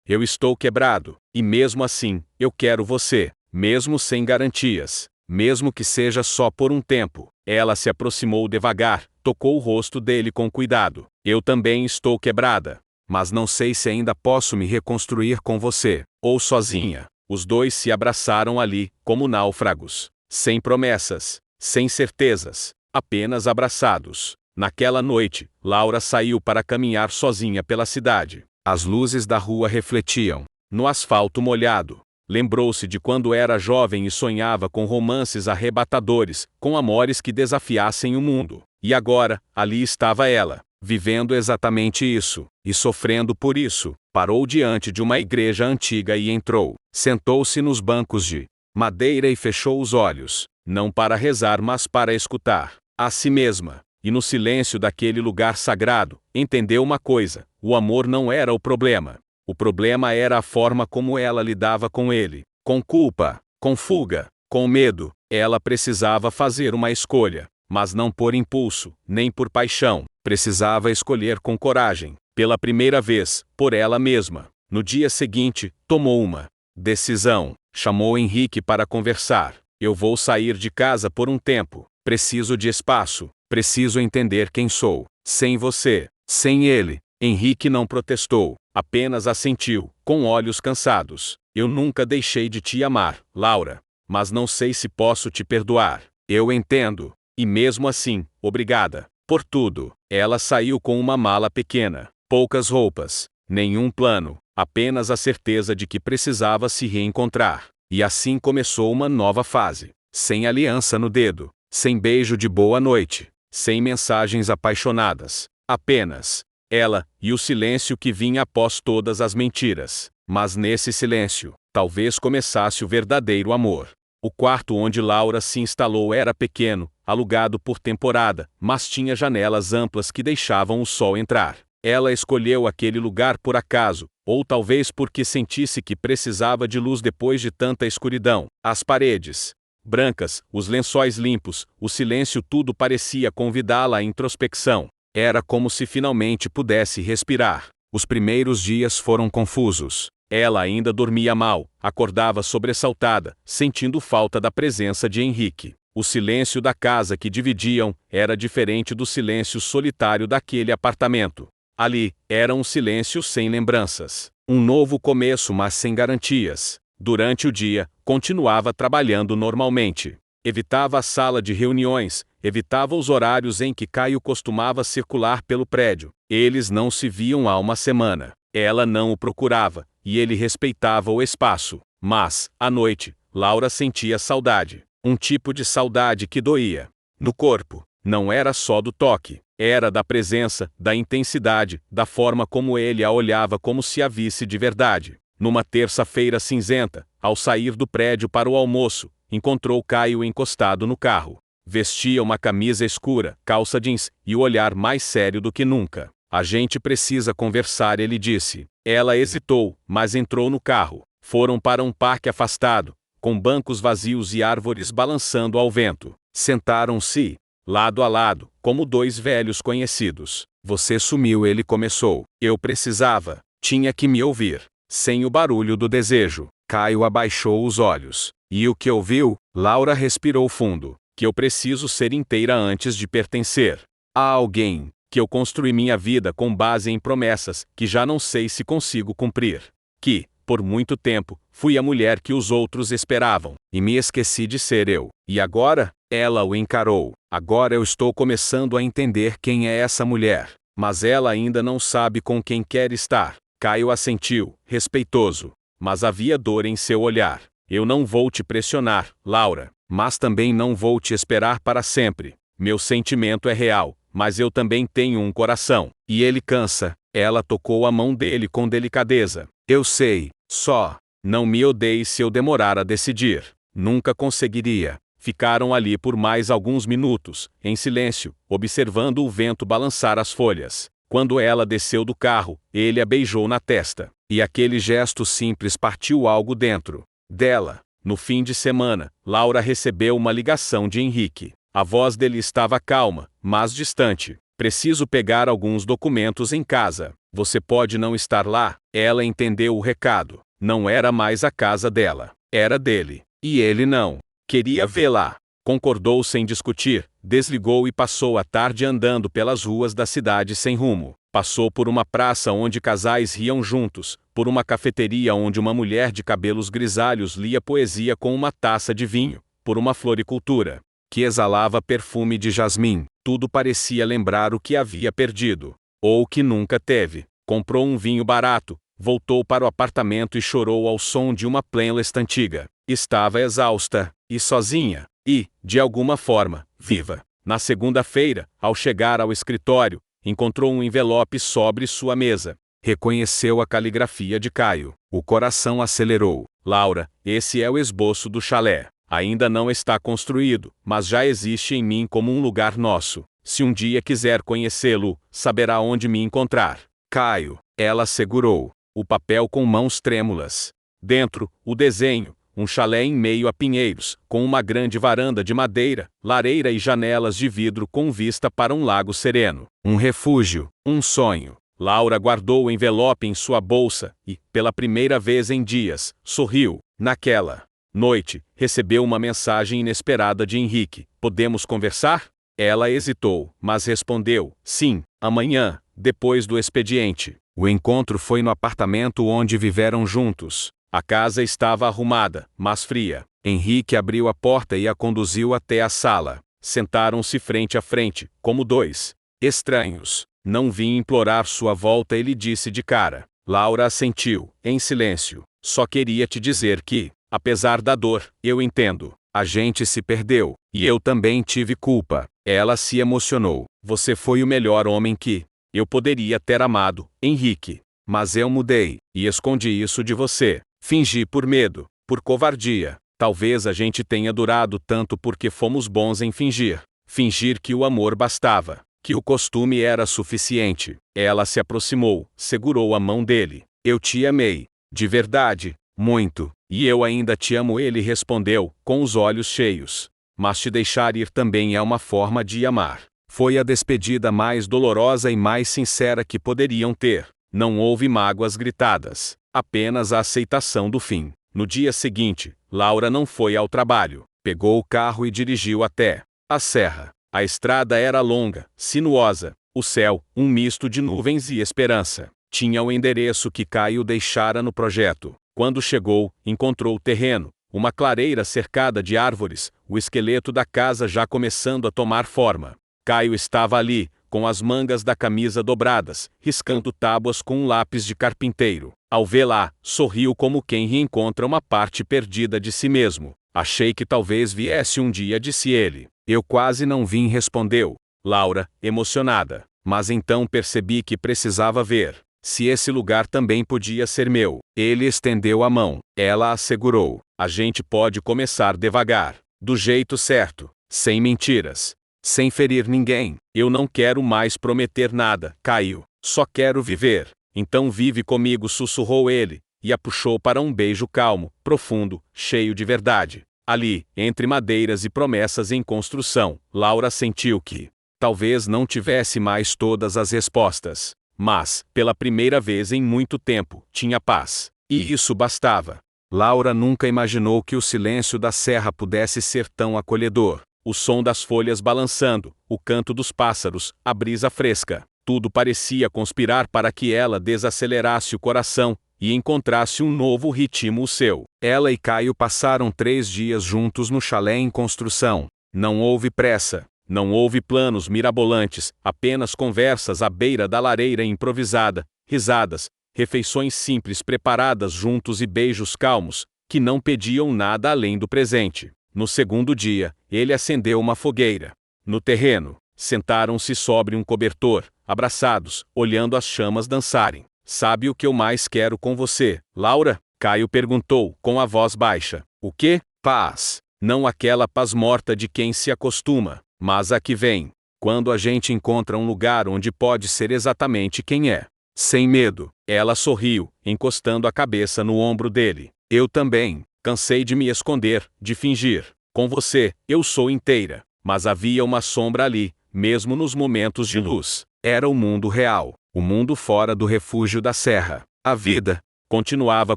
eu estou quebrado. E mesmo assim, eu quero você. Mesmo sem garantias. Mesmo que seja só por um tempo. Ela se aproximou devagar, tocou o rosto dele com cuidado. Eu também estou quebrada. mas não sei se ainda posso me reconstruir com você, ou sozinha. Os dois se abraçaram ali, como náufragos, sem promessas, sem certezas, apenas abraçados. Naquela noite, Laura saiu para caminhar sozinha pela cidade. As luzes da rua refletiam no asfalto molhado. Lembrou-se de quando era jovem e sonhava com romances arrebatadores, com amores que desafiassem o mundo. E agora, ali estava ela, vivendo exatamente isso, e sofrendo por isso. Parou diante de uma igreja antiga e entrou. Sentou-se nos bancos de madeira e fechou os olhos, não para rezar mas para escutar a si mesma. E no silêncio daquele lugar sagrado, entendeu uma coisa: o amor não era o problema. O problema era a forma como ela lidava com ele. Com culpa, com fuga, com medo. Ela precisava fazer uma escolha, mas não por impulso, nem por paixão. Precisava escolher com coragem. Pela primeira vez, por ela mesma. No dia seguinte, tomou uma decisão. Chamou Henrique para conversar. Eu vou sair de casa por um tempo. Preciso de espaço. Preciso entender quem sou. Sem você, sem ele. Henrique não protestou, apenas assentiu, com olhos cansados. Eu nunca deixei de te amar, Laura. Mas não sei se posso te perdoar. Eu entendo. E mesmo assim, obrigada. Por tudo. Ela saiu com uma mala pequena. Poucas roupas. Nenhum plano. Apenas a certeza de que precisava se reencontrar. E assim começou uma nova fase. Sem aliança no dedo. Sem beijo de boa noite. Sem mensagens apaixonadas. Apenas ela, e o silêncio que vinha após todas as mentiras. Mas nesse silêncio, talvez começasse o verdadeiro amor. O quarto onde Laura se instalou era pequeno, alugado por temporada, mas tinha janelas amplas que deixavam o sol entrar. Ela escolheu aquele lugar por acaso, ou talvez porque sentisse que precisava de luz depois de tanta escuridão. As paredes brancas, os lençóis limpos, o silêncio, tudo parecia convidá-la à introspecção. Era como se finalmente pudesse respirar. Os primeiros dias foram confusos. Ela ainda dormia mal, acordava sobressaltada, sentindo falta da presença de Henrique. O silêncio da casa que dividiam era diferente do silêncio solitário daquele apartamento. Ali, era um silêncio sem lembranças. Um novo começo, mas sem garantias. Durante o dia, continuava trabalhando normalmente. Evitava a sala de reuniões, evitava os horários em que Caio costumava circular pelo prédio. Eles não se viam há uma semana. Ela não o procurava, e ele respeitava o espaço. Mas, à noite, Laura sentia saudade. Um tipo de saudade que doía no corpo. Não era só do toque. Era da presença, da intensidade, da forma como ele a olhava como se a visse de verdade. Numa terça-feira cinzenta, ao sair do prédio para o almoço, encontrou Caio encostado no carro. Vestia uma camisa escura, calça jeans, e o olhar mais sério do que nunca. A gente precisa conversar, ele disse. Ela hesitou, mas entrou no carro. Foram para um parque afastado, com bancos vazios e árvores balançando ao vento. Sentaram-se, lado a lado, como dois velhos conhecidos. Você sumiu, ele começou. Eu precisava. Tinha que me ouvir. Sem o barulho do desejo. Caio abaixou os olhos. E o que ouviu? Laura respirou fundo. Que eu preciso ser inteira antes de pertencer a alguém. Que eu construí minha vida com base em promessas que já não sei se consigo cumprir. Que, por muito tempo, fui a mulher que os outros esperavam, e me esqueci de ser eu. E agora? Ela o encarou. Agora eu estou começando a entender quem é essa mulher. Mas ela ainda não sabe com quem quer estar. Caio assentiu, respeitoso. Mas havia dor em seu olhar. Eu não vou te pressionar, Laura. Mas também não vou te esperar para sempre. Meu sentimento é real, mas eu também tenho um coração. E ele cansa. Ela tocou a mão dele com delicadeza. Eu sei, só não me odeie se eu demorar a decidir. Nunca conseguiria. Ficaram ali por mais alguns minutos, em silêncio, observando o vento balançar as folhas. Quando ela desceu do carro, ele a beijou na testa. E aquele gesto simples partiu algo dentro dela. No fim de semana, Laura recebeu uma ligação de Henrique. A voz dele estava calma, mas distante. Preciso pegar alguns documentos em casa. Você pode não estar lá? Ela entendeu o recado. Não era mais a casa dela. Era dele. E ele não queria vê-la. Concordou sem discutir, desligou e passou a tarde andando pelas ruas da cidade sem rumo. Passou por uma praça onde casais riam juntos, por uma cafeteria onde uma mulher de cabelos grisalhos lia poesia com uma taça de vinho, por uma floricultura que exalava perfume de jasmim. Tudo parecia lembrar o que havia perdido, ou que nunca teve. Comprou um vinho barato, voltou para o apartamento e chorou ao som de uma playlist antiga. Estava exausta, e sozinha, e, de alguma forma, viva. Na segunda-feira, ao chegar ao escritório, encontrou um envelope sobre sua mesa. Reconheceu a caligrafia de Caio. O coração acelerou. Laura, esse é o esboço do chalé. Ainda não está construído, mas já existe em mim como um lugar nosso. Se um dia quiser conhecê-lo, saberá onde me encontrar. Caio, ela segurou o papel com mãos trêmulas. Dentro, o desenho, um chalé em meio a pinheiros, com uma grande varanda de madeira, lareira e janelas de vidro com vista para um lago sereno. Um refúgio, um sonho. Laura guardou o envelope em sua bolsa e, pela primeira vez em dias, sorriu. Naquela noite, recebeu uma mensagem inesperada de Henrique. Podemos conversar? Ela hesitou, mas respondeu, sim, amanhã, depois do expediente. O encontro foi no apartamento onde viveram juntos. A casa estava arrumada, mas fria. Henrique abriu a porta e a conduziu até a sala. Sentaram-se frente a frente, como dois estranhos. Não vim implorar sua volta, ele disse de cara. Laura assentiu, em silêncio. Só queria te dizer que, apesar da dor, eu entendo. A gente se perdeu, e eu também tive culpa. Ela se emocionou. Você foi o melhor homem que eu poderia ter amado, Henrique. Mas eu mudei, e escondi isso de você. Fingi por medo, por covardia. Talvez a gente tenha durado tanto porque fomos bons em fingir. Fingir que o amor bastava, que o costume era suficiente. Ela se aproximou, segurou a mão dele. Eu te amei, de verdade, muito, e eu ainda te amo, ele respondeu, com os olhos cheios. Mas te deixar ir também é uma forma de amar. Foi a despedida mais dolorosa e mais sincera que poderiam ter. Não houve mágoas gritadas, apenas a aceitação do fim. No dia seguinte, Laura não foi ao trabalho. Pegou o carro e dirigiu até a serra. A estrada era longa, sinuosa. O céu, um misto de nuvens e esperança. Tinha o endereço que Caio deixara no projeto. Quando chegou, encontrou o terreno, uma clareira cercada de árvores, o esqueleto da casa já começando a tomar forma. Caio estava ali, com as mangas da camisa dobradas, riscando tábuas com um lápis de carpinteiro. Ao vê-la, sorriu como quem reencontra uma parte perdida de si mesmo. Achei que talvez viesse um dia, disse ele. Eu quase não vim, respondeu Laura, emocionada. Mas então percebi que precisava ver se esse lugar também podia ser meu. Ele estendeu a mão. Ela a segurou. A gente pode começar devagar, do jeito certo, sem mentiras, sem ferir ninguém. Eu não quero mais prometer nada, Caio. Só quero viver. Então vive comigo, sussurrou ele, e a puxou para um beijo calmo, profundo, cheio de verdade. Ali, entre madeiras e promessas em construção, Laura sentiu que talvez não tivesse mais todas as respostas, mas, pela primeira vez em muito tempo, tinha paz. E isso bastava. Laura nunca imaginou que o silêncio da serra pudesse ser tão acolhedor. O som das folhas balançando, o canto dos pássaros, a brisa fresca, tudo parecia conspirar para que ela desacelerasse o coração e encontrasse um novo ritmo, o seu. Ela e Caio passaram 3 dias juntos no chalé em construção. Não houve pressa, não houve planos mirabolantes, apenas conversas à beira da lareira improvisada, risadas, refeições simples preparadas juntos e beijos calmos, que não pediam nada além do presente. No segundo dia, ele acendeu uma fogueira. No terreno, sentaram-se sobre um cobertor, abraçados, olhando as chamas dançarem. Sabe o que eu mais quero com você, Laura? Caio perguntou, com a voz baixa. O quê? Paz. Não aquela paz morta de quem se acostuma, mas a que vem quando a gente encontra um lugar onde pode ser exatamente quem é. Sem medo. Ela sorriu, encostando a cabeça no ombro dele. Eu também. Cansei de me esconder, de fingir. Com você, eu sou inteira. Mas havia uma sombra ali, mesmo nos momentos de luz. Era o mundo real, o mundo fora do refúgio da serra. A vida continuava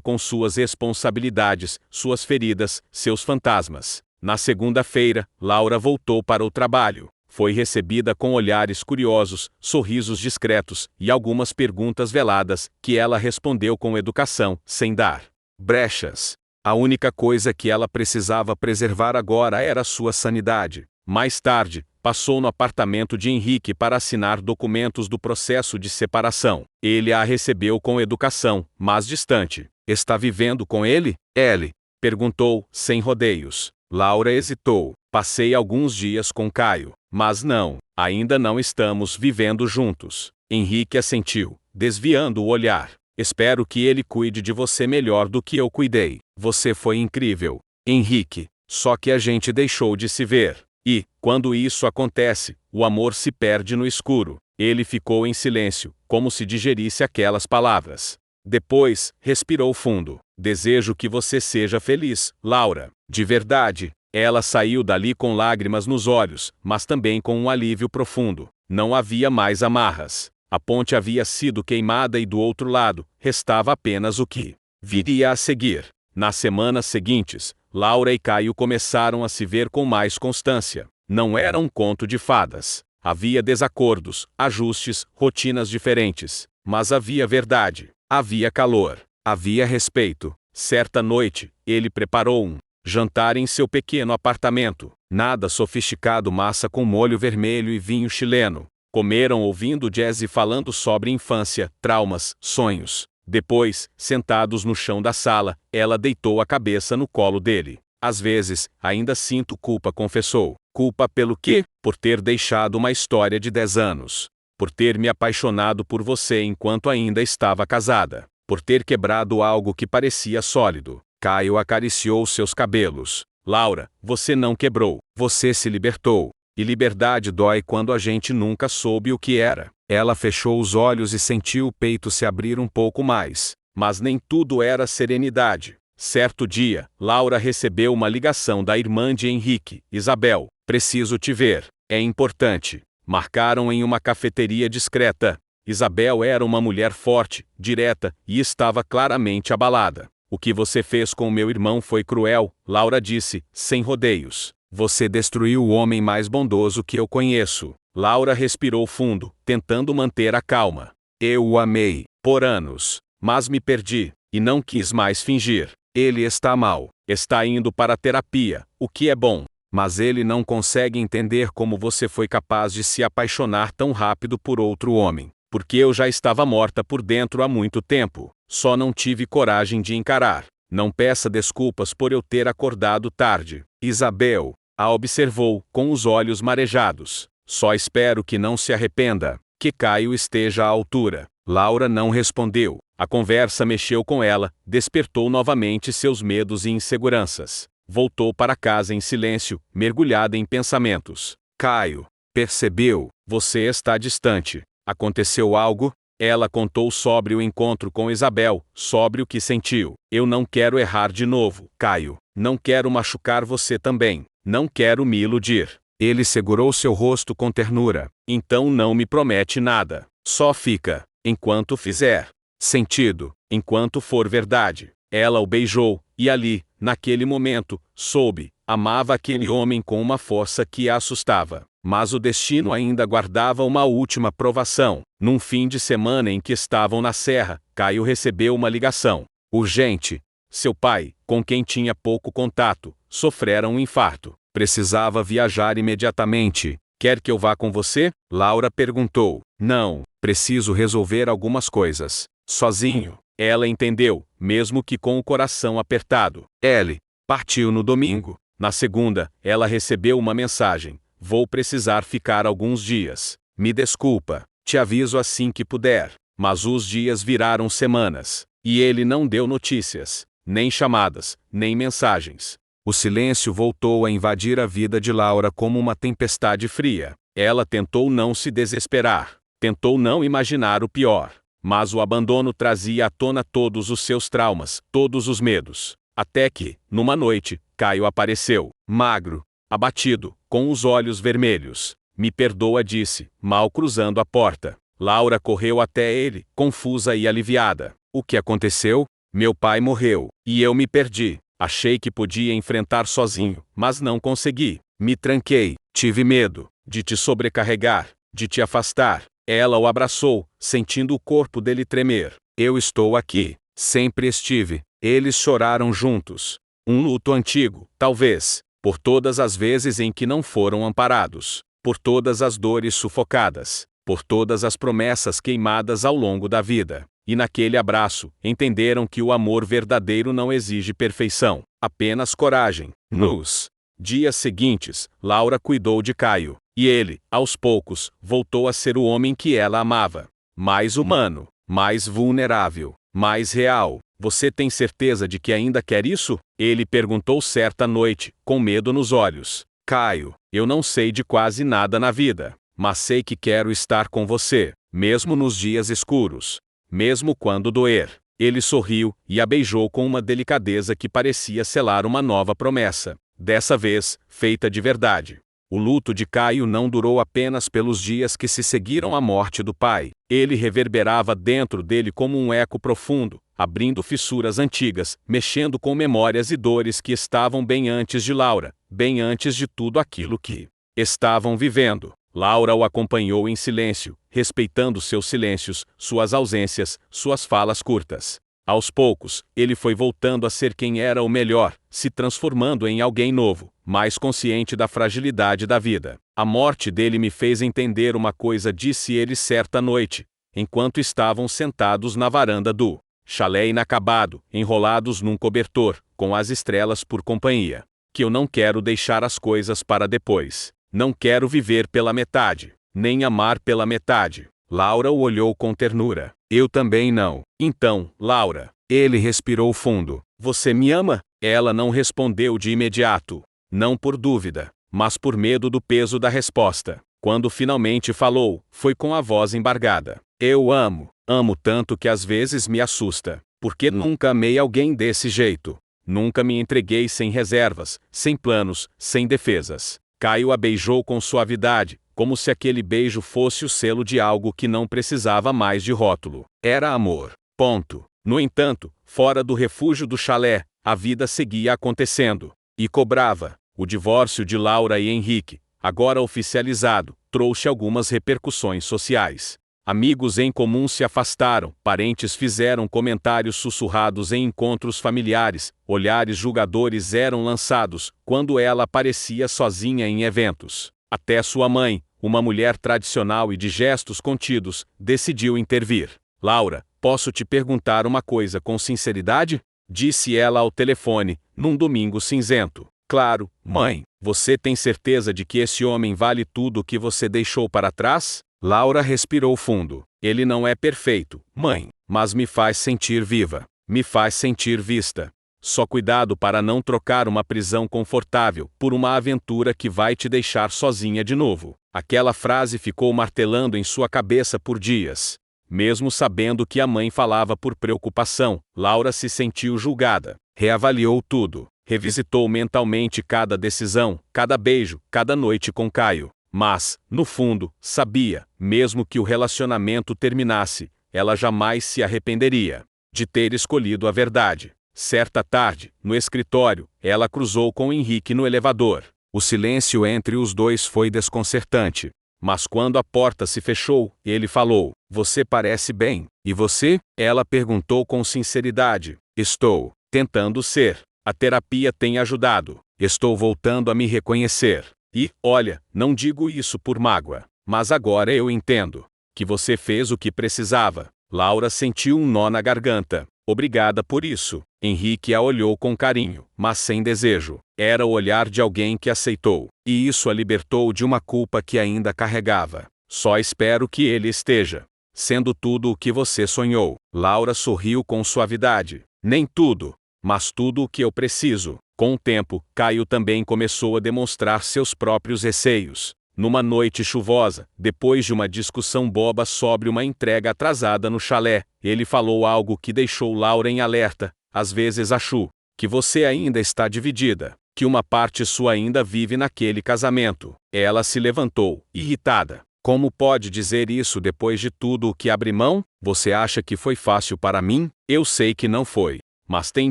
com suas responsabilidades, suas feridas, seus fantasmas. Na segunda-feira, Laura voltou para o trabalho. Foi recebida com olhares curiosos, sorrisos discretos e algumas perguntas veladas, que ela respondeu com educação, sem dar brechas. A única coisa que ela precisava preservar agora era sua sanidade. Mais tarde, passou no apartamento de Henrique para assinar documentos do processo de separação. Ele a recebeu com educação, mas distante. Está vivendo com ele? Ellie perguntou, sem rodeios. Laura hesitou. Passei alguns dias com Caio, mas não, ainda não estamos vivendo juntos. Henrique assentiu, desviando o olhar. Espero que ele cuide de você melhor do que eu cuidei. Você foi incrível, Henrique. Só que a gente deixou de se ver. E, quando isso acontece, o amor se perde no escuro. Ele ficou em silêncio, como se digerisse aquelas palavras. Depois, respirou fundo. Desejo que você seja feliz, Laura. De verdade. Ela saiu dali com lágrimas nos olhos, mas também com um alívio profundo. Não havia mais amarras. A ponte havia sido queimada e do outro lado, restava apenas o que viria a seguir. Nas semanas seguintes, Laura e Caio começaram a se ver com mais constância. Não era um conto de fadas. Havia desacordos, ajustes, rotinas diferentes. Mas havia verdade. Havia calor. Havia respeito. Certa noite, ele preparou um jantar em seu pequeno apartamento. Nada sofisticado, massa com molho vermelho e vinho chileno. Comeram ouvindo jazz e falando sobre infância, traumas, sonhos. Depois, sentados no chão da sala, ela deitou a cabeça no colo dele. Às vezes, ainda sinto culpa, confessou. Culpa pelo quê? Por ter deixado uma história de 10 anos. Por ter me apaixonado por você enquanto ainda estava casada. Por ter quebrado algo que parecia sólido. Caio acariciou seus cabelos. Laura, você não quebrou. Você se libertou. E liberdade dói quando a gente nunca soube o que era. Ela fechou os olhos e sentiu o peito se abrir um pouco mais. Mas nem tudo era serenidade. Certo dia, Laura recebeu uma ligação da irmã de Henrique, Isabel. Preciso te ver. É importante. Marcaram em uma cafeteria discreta. Isabel era uma mulher forte, direta, e estava claramente abalada. O que você fez com meu irmão foi cruel, Laura disse, sem rodeios. Você destruiu o homem mais bondoso que eu conheço. Laura respirou fundo, tentando manter a calma. Eu o amei, por anos. Mas me perdi, e não quis mais fingir. Ele está mal. Está indo para terapia, o que é bom. Mas ele não consegue entender como você foi capaz de se apaixonar tão rápido por outro homem. Porque eu já estava morta por dentro há muito tempo. Só não tive coragem de encarar. Não peça desculpas por eu ter acordado tarde. Isabel a observou, com os olhos marejados. Só espero que não se arrependa. Que Caio esteja à altura. Laura não respondeu. A conversa mexeu com ela, despertou novamente seus medos e inseguranças. Voltou para casa em silêncio, mergulhada em pensamentos. Caio percebeu. Você está distante. Aconteceu algo? Ela contou sobre o encontro com Isabel, sobre o que sentiu. Eu não quero errar de novo, Caio. Não quero machucar você também. Não quero me iludir. Ele segurou seu rosto com ternura. Então não me promete nada. Só fica, enquanto fizer sentido, enquanto for verdade. Ela o beijou, e ali, naquele momento, soube, amava aquele homem com uma força que a assustava. Mas o destino ainda guardava uma última provação. Num fim de semana em que estavam na serra, Caio recebeu uma ligação urgente. Seu pai, com quem tinha pouco contato, sofrera um infarto. Precisava viajar imediatamente. Quer que eu vá com você? Laura perguntou. Não, preciso resolver algumas coisas. Sozinho. Ela entendeu, mesmo que com o coração apertado. Ellie partiu no domingo. Na segunda, ela recebeu uma mensagem. Vou precisar ficar alguns dias. Me desculpa. Te aviso assim que puder. Mas os dias viraram semanas. E ele não deu notícias, nem chamadas, nem mensagens. O silêncio voltou a invadir a vida de Laura como uma tempestade fria. Ela tentou não se desesperar. Tentou não imaginar o pior. Mas o abandono trazia à tona todos os seus traumas, todos os medos. Até que, numa noite, Caio apareceu, magro, abatido, com os olhos vermelhos. Me perdoa, disse, mal cruzando a porta. Laura correu até ele, confusa e aliviada. O que aconteceu? Meu pai morreu, e eu me perdi. Achei que podia enfrentar sozinho, mas não consegui. Me tranquei, tive medo. de te sobrecarregar, de te afastar. Ela o abraçou, sentindo o corpo dele tremer. Eu estou aqui. Sempre estive. Eles choraram juntos. Um luto antigo, talvez, por todas as vezes em que não foram amparados, por todas as dores sufocadas, por todas as promessas queimadas ao longo da vida. E naquele abraço, entenderam que o amor verdadeiro não exige perfeição, apenas coragem. Nos dias seguintes, Laura cuidou de Caio, e ele, aos poucos, voltou a ser o homem que ela amava. Mais humano, mais vulnerável, mais real. Você tem certeza de que ainda quer isso? Ele perguntou certa noite, com medo nos olhos. Caio, eu não sei de quase nada na vida, mas sei que quero estar com você, mesmo nos dias escuros. Mesmo quando doer. Ele sorriu e a beijou com uma delicadeza que parecia selar uma nova promessa, dessa vez, feita de verdade. O luto de Caio não durou apenas pelos dias que se seguiram à morte do pai. Ele reverberava dentro dele como um eco profundo, abrindo fissuras antigas, mexendo com memórias e dores que estavam bem antes de Laura, bem antes de tudo aquilo que estavam vivendo. Laura o acompanhou em silêncio, respeitando seus silêncios, suas ausências, suas falas curtas. Aos poucos, ele foi voltando a ser quem era o melhor, se transformando em alguém novo, mais consciente da fragilidade da vida. A morte dele me fez entender uma coisa, disse ele certa noite, enquanto estavam sentados na varanda do chalé inacabado, enrolados num cobertor, com as estrelas por companhia. Que eu não quero deixar as coisas para depois. Não quero viver pela metade, nem amar pela metade. Laura o olhou com ternura. Eu também não. Então, Laura. Ele respirou fundo. Você me ama? Ela não respondeu de imediato. Não por dúvida, mas por medo do peso da resposta. Quando finalmente falou, foi com a voz embargada. Eu amo. Amo tanto que às vezes me assusta. Porque nunca amei alguém desse jeito. Nunca me entreguei sem reservas, sem planos, sem defesas. Caio a beijou com suavidade, como se aquele beijo fosse o selo de algo que não precisava mais de rótulo. Era amor. Ponto. No entanto, fora do refúgio do chalé, a vida seguia acontecendo. E cobrava. O divórcio de Laura e Henrique, agora oficializado, trouxe algumas repercussões sociais. Amigos em comum se afastaram, parentes fizeram comentários sussurrados em encontros familiares, olhares julgadores eram lançados, quando ela aparecia sozinha em eventos. Até sua mãe, uma mulher tradicional e de gestos contidos, decidiu intervir. Laura, posso te perguntar uma coisa com sinceridade? Disse ela ao telefone, num domingo cinzento. Claro, mãe. Você tem certeza de que esse homem vale tudo o que você deixou para trás? Laura respirou fundo. Ele não é perfeito, mãe, mas me faz sentir viva. Me faz sentir vista. Só cuidado para não trocar uma prisão confortável por uma aventura que vai te deixar sozinha de novo. Aquela frase ficou martelando em sua cabeça por dias. Mesmo sabendo que a mãe falava por preocupação, Laura se sentiu julgada. Reavaliou tudo. Revisitou mentalmente cada decisão, cada beijo, cada noite com Caio. Mas, no fundo, sabia, mesmo que o relacionamento terminasse, ela jamais se arrependeria de ter escolhido a verdade. Certa tarde, no escritório, ela cruzou com Henrique no elevador. O silêncio entre os dois foi desconcertante. Mas quando a porta se fechou, ele falou: Você parece bem. E você? Ela perguntou com sinceridade. Estou tentando ser. A terapia tem ajudado. Estou voltando a me reconhecer. E, olha, não digo isso por mágoa, mas agora eu entendo que você fez o que precisava. Laura sentiu um nó na garganta. Obrigada por isso. Henrique a olhou com carinho, mas sem desejo. Era o olhar de alguém que aceitou, e isso a libertou de uma culpa que ainda carregava. Só espero que ele esteja sendo tudo o que você sonhou. Laura sorriu com suavidade. Nem tudo, mas tudo o que eu preciso. Com o tempo, Caio também começou a demonstrar seus próprios receios. Numa noite chuvosa, depois de uma discussão boba sobre uma entrega atrasada no chalé, ele falou algo que deixou Laura em alerta. Às vezes acho que você ainda está dividida, que uma parte sua ainda vive naquele casamento. Ela se levantou, irritada. Como pode dizer isso depois de tudo o que abri mão? Você acha que foi fácil para mim? Eu sei que não foi. Mas tem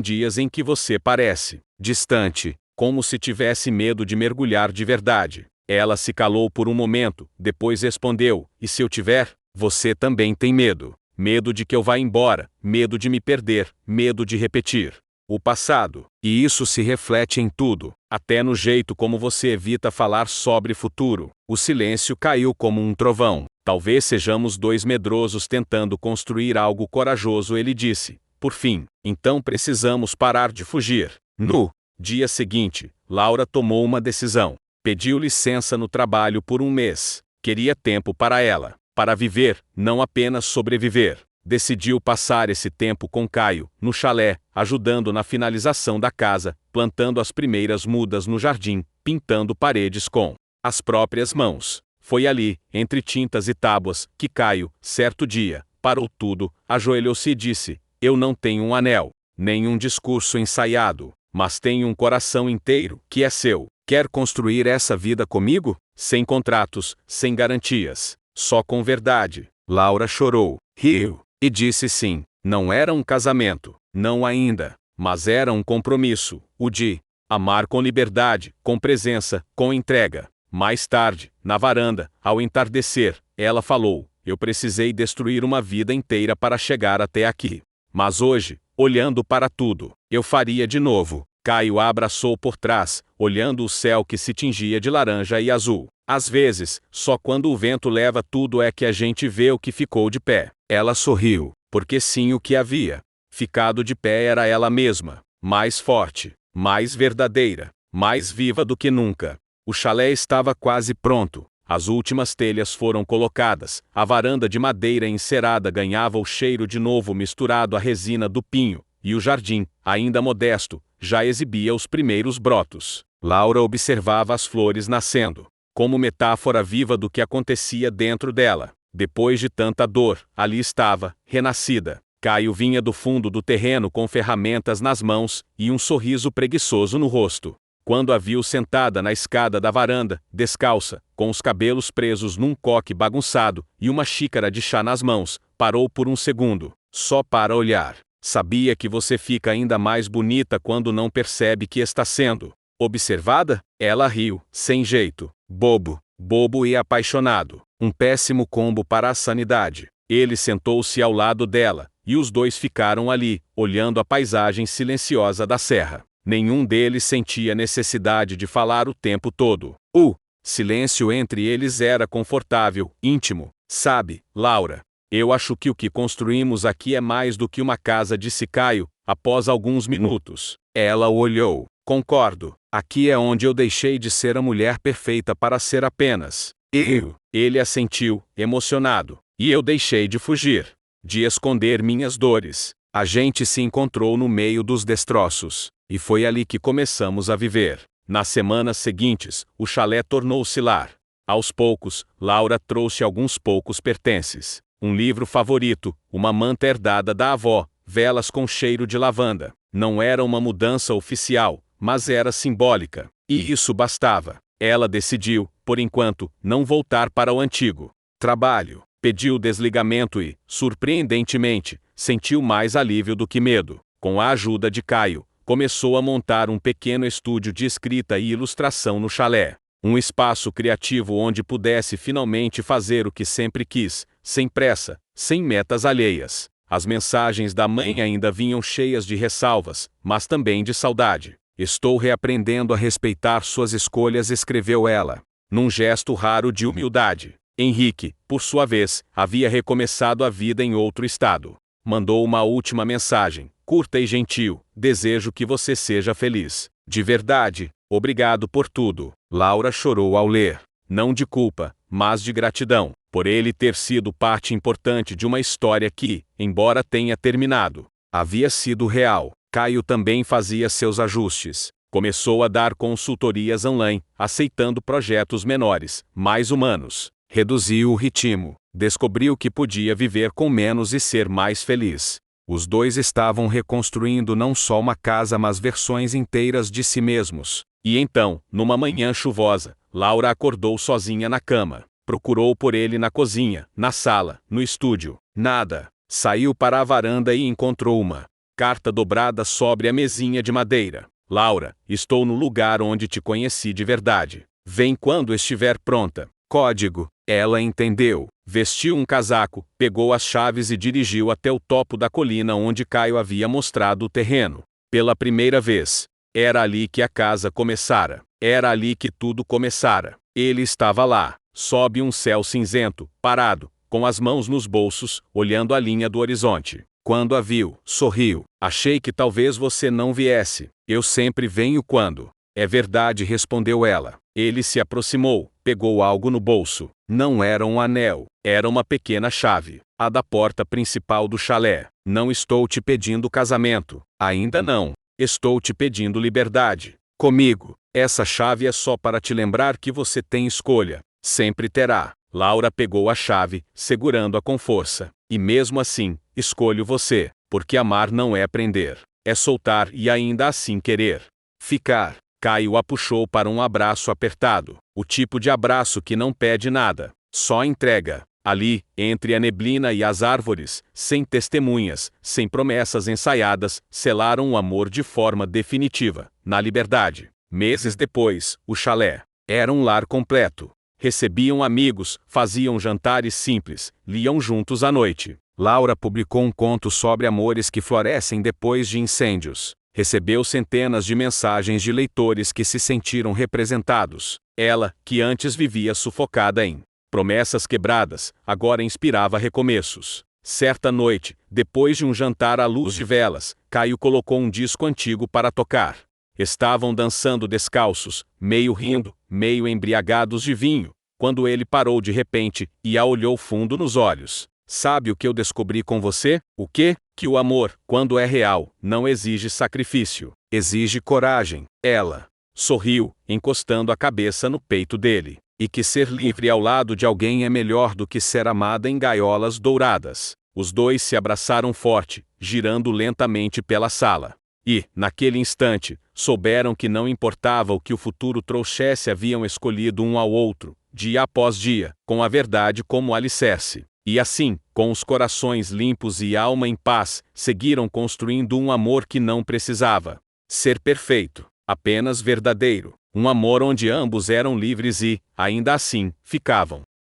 dias em que você parece distante, como se tivesse medo de mergulhar de verdade. Ela se calou por um momento, depois respondeu: e se eu tiver? Você também tem medo. Medo de que eu vá embora, medo de me perder, medo de repetir o passado. E isso se reflete em tudo, até no jeito como você evita falar sobre futuro. O silêncio caiu como um trovão. Talvez sejamos dois medrosos tentando construir algo corajoso, ele disse. Por fim, então precisamos parar de fugir. No dia seguinte, Laura tomou uma decisão. Pediu licença no trabalho por um mês. Queria tempo para ela, para viver, não apenas sobreviver. Decidiu passar esse tempo com Caio, no chalé, ajudando na finalização da casa, plantando as primeiras mudas no jardim, pintando paredes com as próprias mãos. Foi ali, entre tintas e tábuas, que Caio, certo dia, parou tudo, ajoelhou-se e disse: eu não tenho um anel, nem um discurso ensaiado, mas tenho um coração inteiro, que é seu. Quer construir essa vida comigo? Sem contratos, sem garantias, só com verdade. Laura chorou, riu, e disse sim. Não era um casamento, não ainda, mas era um compromisso, o de amar com liberdade, com presença, com entrega. Mais tarde, na varanda, ao entardecer, ela falou: eu precisei destruir uma vida inteira para chegar até aqui. Mas hoje, olhando para tudo, eu faria de novo. Caio a abraçou por trás, olhando o céu que se tingia de laranja e azul. Às vezes, só quando o vento leva tudo é que a gente vê o que ficou de pé. Ela sorriu, porque sim, o que havia ficado de pé era ela mesma, mais forte, mais verdadeira, mais viva do que nunca. O chalé estava quase pronto. As últimas telhas foram colocadas, a varanda de madeira encerada ganhava o cheiro de novo misturado à resina do pinho, e o jardim, ainda modesto, já exibia os primeiros brotos. Laura observava as flores nascendo, como metáfora viva do que acontecia dentro dela. Depois de tanta dor, ali estava, renascida. Caio vinha do fundo do terreno com ferramentas nas mãos e um sorriso preguiçoso no rosto. Quando a viu sentada na escada da varanda, descalça, com os cabelos presos num coque bagunçado e uma xícara de chá nas mãos, parou por um segundo, só para olhar. Sabia que você fica ainda mais bonita quando não percebe que está sendo observada? Ela riu, sem jeito, bobo e apaixonado. Um péssimo combo para a sanidade. Ele sentou-se ao lado dela, e os dois ficaram ali, olhando a paisagem silenciosa da serra. Nenhum deles sentia necessidade de falar o tempo todo. O silêncio entre eles era confortável, íntimo. Sabe, Laura, eu acho que o que construímos aqui é mais do que uma casa, disse Caio, após alguns minutos. Ela o olhou. Concordo. Aqui é onde eu deixei de ser a mulher perfeita para ser apenas eu. Ele assentiu, emocionado. E eu deixei de fugir, de esconder minhas dores. A gente se encontrou no meio dos destroços, e foi ali que começamos a viver. Nas semanas seguintes, o chalé tornou-se lar. Aos poucos, Laura trouxe alguns poucos pertences. Um livro favorito, uma manta herdada da avó, velas com cheiro de lavanda. Não era uma mudança oficial, mas era simbólica. E isso bastava. Ela decidiu, por enquanto, não voltar para o antigo trabalho. Pediu desligamento e, surpreendentemente, sentiu mais alívio do que medo. Com a ajuda de Caio, começou a montar um pequeno estúdio de escrita e ilustração no chalé. Um espaço criativo onde pudesse finalmente fazer o que sempre quis, sem pressa, sem metas alheias. As mensagens da mãe ainda vinham cheias de ressalvas, mas também de saudade. Estou reaprendendo a respeitar suas escolhas, escreveu ela, num gesto raro de humildade. Henrique, por sua vez, havia recomeçado a vida em outro estado. Mandou uma última mensagem, curta e gentil: desejo que você seja feliz. De verdade, obrigado por tudo. Laura chorou ao ler, não de culpa, mas de gratidão, por ele ter sido parte importante de uma história que, embora tenha terminado, havia sido real. Caio também fazia seus ajustes. Começou a dar consultorias online, aceitando projetos menores, mais humanos. Reduziu o ritmo, descobriu que podia viver com menos e ser mais feliz. Os dois estavam reconstruindo não só uma casa, mas versões inteiras de si mesmos. E então, numa manhã chuvosa, Laura acordou sozinha na cama. Procurou por ele na cozinha, na sala, no estúdio. Nada. Saiu para a varanda e encontrou uma carta dobrada sobre a mesinha de madeira. Laura, estou no lugar onde te conheci de verdade. Vem quando estiver pronta. Código. Ela entendeu. Vestiu um casaco, pegou as chaves e dirigiu até o topo da colina onde Caio havia mostrado o terreno. Pela primeira vez. Era ali que a casa começara. Era ali que tudo começara. Ele estava lá, sob um céu cinzento, parado, com as mãos nos bolsos, olhando a linha do horizonte. Quando a viu, sorriu. Achei que talvez você não viesse. Eu sempre venho quando. É verdade, respondeu ela. Ele se aproximou, pegou algo no bolso. Não era um anel, era uma pequena chave. A da porta principal do chalé. Não estou te pedindo casamento. Ainda não. Estou te pedindo liberdade. Comigo. Essa chave é só para te lembrar que você tem escolha. Sempre terá. Laura pegou a chave, segurando-a com força. E mesmo assim, escolho você, porque amar não é prender. É soltar e ainda assim querer. Ficar. Caio a puxou para um abraço apertado. O tipo de abraço que não pede nada, só entrega. Ali, entre a neblina e as árvores, sem testemunhas, sem promessas ensaiadas, selaram o amor de forma definitiva, na liberdade. Meses depois, o chalé era um lar completo. Recebiam amigos, faziam jantares simples, liam juntos à noite. Laura publicou um conto sobre amores que florescem depois de incêndios. Recebeu centenas de mensagens de leitores que se sentiram representados. Ela, que antes vivia sufocada em promessas quebradas, agora inspirava recomeços. Certa noite, depois de um jantar à luz de velas, Caio colocou um disco antigo para tocar. Estavam dançando descalços, meio rindo, meio embriagados de vinho, quando ele parou de repente e a olhou fundo nos olhos. Sabe o que eu descobri com você? O quê? Que o amor, quando é real, não exige sacrifício, exige coragem. Ela sorriu, encostando a cabeça no peito dele. E que ser livre ao lado de alguém é melhor do que ser amada em gaiolas douradas. Os dois se abraçaram forte, girando lentamente pela sala. E, naquele instante, souberam que não importava o que o futuro trouxesse, haviam escolhido um ao outro, dia após dia, com a verdade como alicerce. E assim, com os corações limpos e alma em paz, seguiram construindo um amor que não precisava ser perfeito, apenas verdadeiro. Um amor onde ambos eram livres e, ainda assim, ficavam.